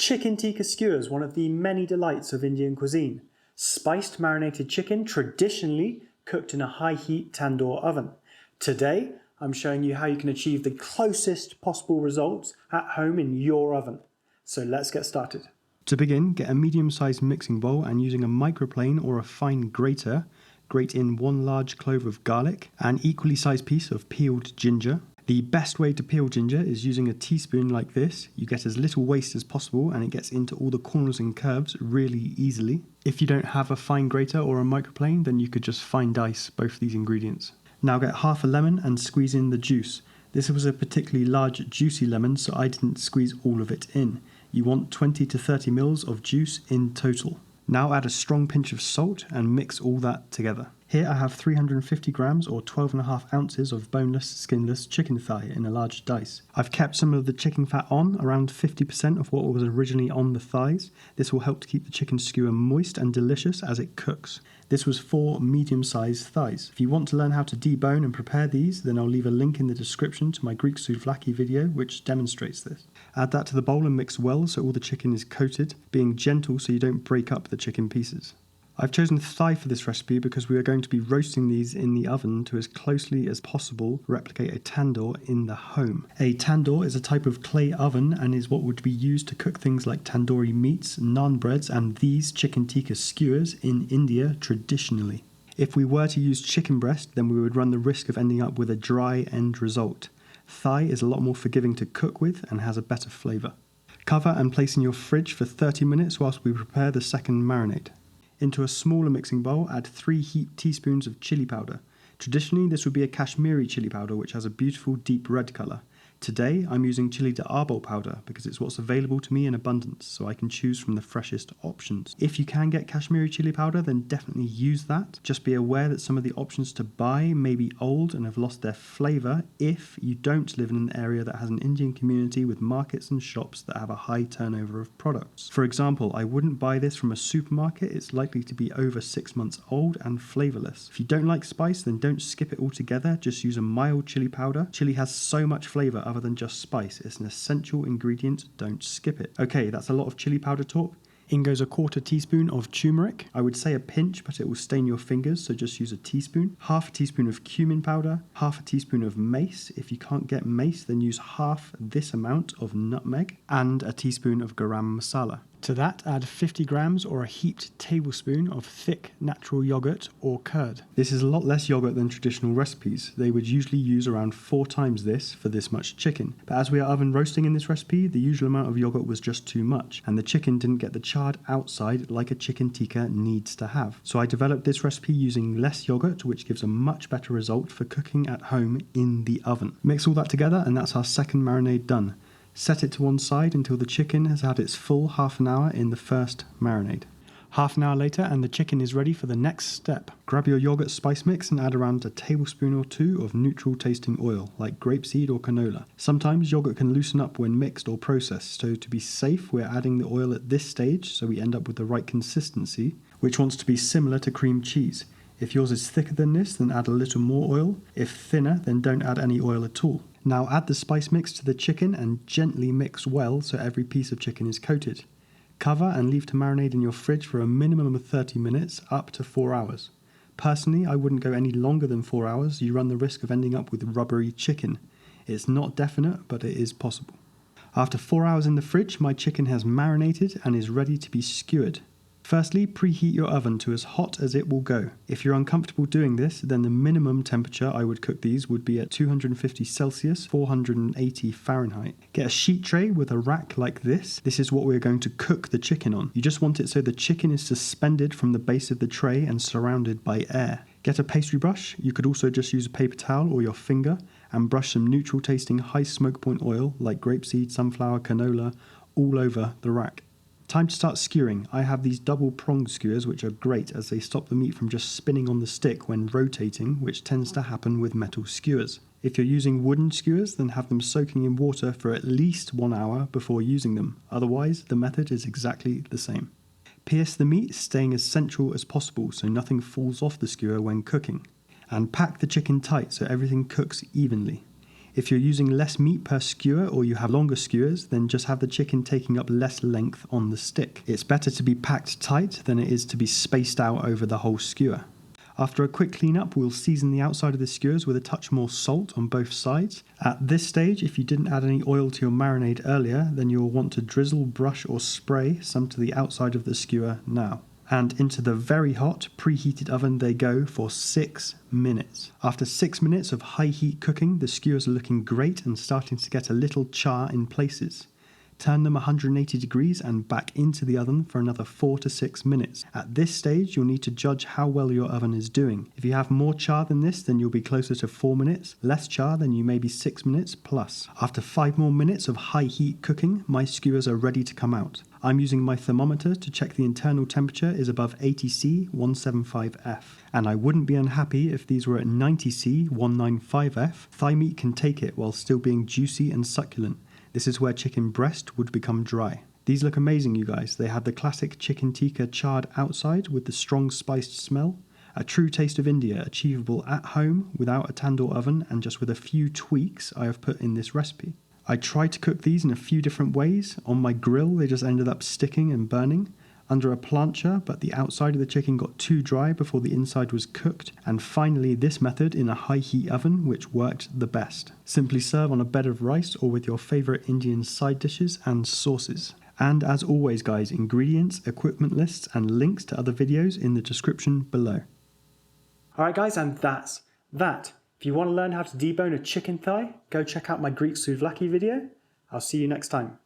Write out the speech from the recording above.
Chicken tikka skewers, one of the many delights of Indian cuisine. Spiced marinated chicken, traditionally cooked in a high heat tandoor oven. Today, I'm showing you how you can achieve the closest possible results at home in your oven. So let's get started. To begin, get a medium-sized mixing bowl and using a microplane or a fine grater, grate in 1 large clove of garlic, an equally sized piece of peeled ginger. The best way to peel ginger is using a teaspoon like this. You get as little waste as possible and it gets into all the corners and curves really easily. If you don't have a fine grater or a microplane, then you could just fine dice both these ingredients. Now get half a lemon and squeeze in the juice. This was a particularly large juicy lemon, so I didn't squeeze all of it in. You want 20 to 30 mils of juice in total. Now add a strong pinch of salt and mix all that together. Here I have 350 grams or 12.5 ounces of boneless, skinless chicken thigh in a large dice. I've kept some of the chicken fat on, around 50% of what was originally on the thighs. This will help to keep the chicken skewer moist and delicious as it cooks. This was 4 medium-sized thighs. If you want to learn how to debone and prepare these, then I'll leave a link in the description to my Greek Souvlaki video which demonstrates this. Add that to the bowl and mix well so all the chicken is coated, being gentle so you don't break up the chicken pieces. I've chosen thigh for this recipe because we are going to be roasting these in the oven to as closely as possible replicate a tandoor in the home. A tandoor is a type of clay oven and is what would be used to cook things like tandoori meats, naan breads and these chicken tikka skewers in India traditionally. If we were to use chicken breast, then we would run the risk of ending up with a dry end result. Thigh is a lot more forgiving to cook with and has a better flavour. Cover and place in your fridge for 30 minutes whilst we prepare the second marinade. Into a smaller mixing bowl, add 3 heaped teaspoons of chilli powder. Traditionally, this would be a Kashmiri chilli powder, which has a beautiful deep red colour. Today, I'm using chilli de árbol powder because it's what's available to me in abundance, so I can choose from the freshest options. If you can get Kashmiri chilli powder, then definitely use that. Just be aware that some of the options to buy may be old and have lost their flavour if you don't live in an area that has an Indian community with markets and shops that have a high turnover of products. For example, I wouldn't buy this from a supermarket. It's likely to be over 6 months old and flavourless. If you don't like spice, then don't skip it altogether. Just use a mild chilli powder. Chilli has so much flavour other than just spice. It's an essential ingredient, don't skip it. Okay, that's a lot of chili powder talk. In goes a 1/4 teaspoon of tumeric. I would say a pinch, but it will stain your fingers, so just use a teaspoon. Half a teaspoon of cumin powder, half a teaspoon of mace. If you can't get mace, then use half this amount of nutmeg, and a teaspoon of garam masala. To that, add 50 grams or a heaped tablespoon of thick natural yoghurt or curd. This is a lot less yoghurt than traditional recipes. They would usually use around 4 times this for this much chicken. But as we are oven roasting in this recipe, the usual amount of yoghurt was just too much, and the chicken didn't get the charred outside like a chicken tikka needs to have. So I developed this recipe using less yoghurt, which gives a much better result for cooking at home in the oven. Mix all that together and that's our second marinade done. Set it to one side until the chicken has had its full half an hour in the first marinade. Half an hour later and the chicken is ready for the next step. Grab your yogurt spice mix and add around a tablespoon or 2 of neutral tasting oil like grapeseed or canola. Sometimes yogurt can loosen up when mixed or processed, so to be safe we're adding the oil at this stage so we end up with the right consistency, which wants to be similar to cream cheese. If yours is thicker than this, then add a little more oil. If thinner, then don't add any oil at all. Now add the spice mix to the chicken and gently mix well so every piece of chicken is coated. Cover and leave to marinate in your fridge for a minimum of 30 minutes, up to 4 hours. Personally, I wouldn't go any longer than 4 hours. You run the risk of ending up with rubbery chicken. It's not definite, but it is possible. After 4 hours in the fridge, my chicken has marinated and is ready to be skewered. Firstly, preheat your oven to as hot as it will go. If you're uncomfortable doing this, then the minimum temperature I would cook these would be at 250 Celsius, 480 Fahrenheit. Get a sheet tray with a rack like this. This is what we're going to cook the chicken on. You just want it so the chicken is suspended from the base of the tray and surrounded by air. Get a pastry brush. You could also just use a paper towel or your finger and brush some neutral tasting high smoke point oil like grapeseed, sunflower, canola all over the rack. Time to start skewering. I have these double pronged skewers which are great as they stop the meat from just spinning on the stick when rotating, which tends to happen with metal skewers. If you're using wooden skewers, then have them soaking in water for at least 1 hour before using them. Otherwise, the method is exactly the same. Pierce the meat, staying as central as possible so nothing falls off the skewer when cooking. And pack the chicken tight so everything cooks evenly. If you're using less meat per skewer or you have longer skewers, then just have the chicken taking up less length on the stick. It's better to be packed tight than it is to be spaced out over the whole skewer. After a quick clean up, we'll season the outside of the skewers with a touch more salt on both sides. At this stage, if you didn't add any oil to your marinade earlier, then you'll want to drizzle, brush or spray some to the outside of the skewer now. And into the very hot, preheated oven they go for 6 minutes. After 6 minutes of high heat cooking, the skewers are looking great and starting to get a little char in places. Turn them 180 degrees and back into the oven for another 4 to 6 minutes. At this stage, you'll need to judge how well your oven is doing. If you have more char than this, then you'll be closer to 4 minutes. Less char, then you may be 6 minutes plus. After 5 more minutes of high heat cooking, my skewers are ready to come out. I'm using my thermometer to check the internal temperature is above 80C 175F. And I wouldn't be unhappy if these were at 90C 195F. Thigh meat can take it while still being juicy and succulent. This is where chicken breast would become dry. These look amazing, you guys. They have the classic chicken tikka charred outside with the strong spiced smell. A true taste of India, achievable at home without a tandoor oven and just with a few tweaks I have put in this recipe. I tried to cook these in a few different ways. On my grill, they just ended up sticking and burning. Under a plancha, but the outside of the chicken got too dry before the inside was cooked. And finally, this method in a high heat oven, which worked the best. Simply serve on a bed of rice or with your favourite Indian side dishes and sauces. And as always, guys, ingredients, equipment lists, and links to other videos in the description below. Alright guys, and that's that. If you want to learn how to debone a chicken thigh, go check out my Greek Souvlaki video. I'll see you next time.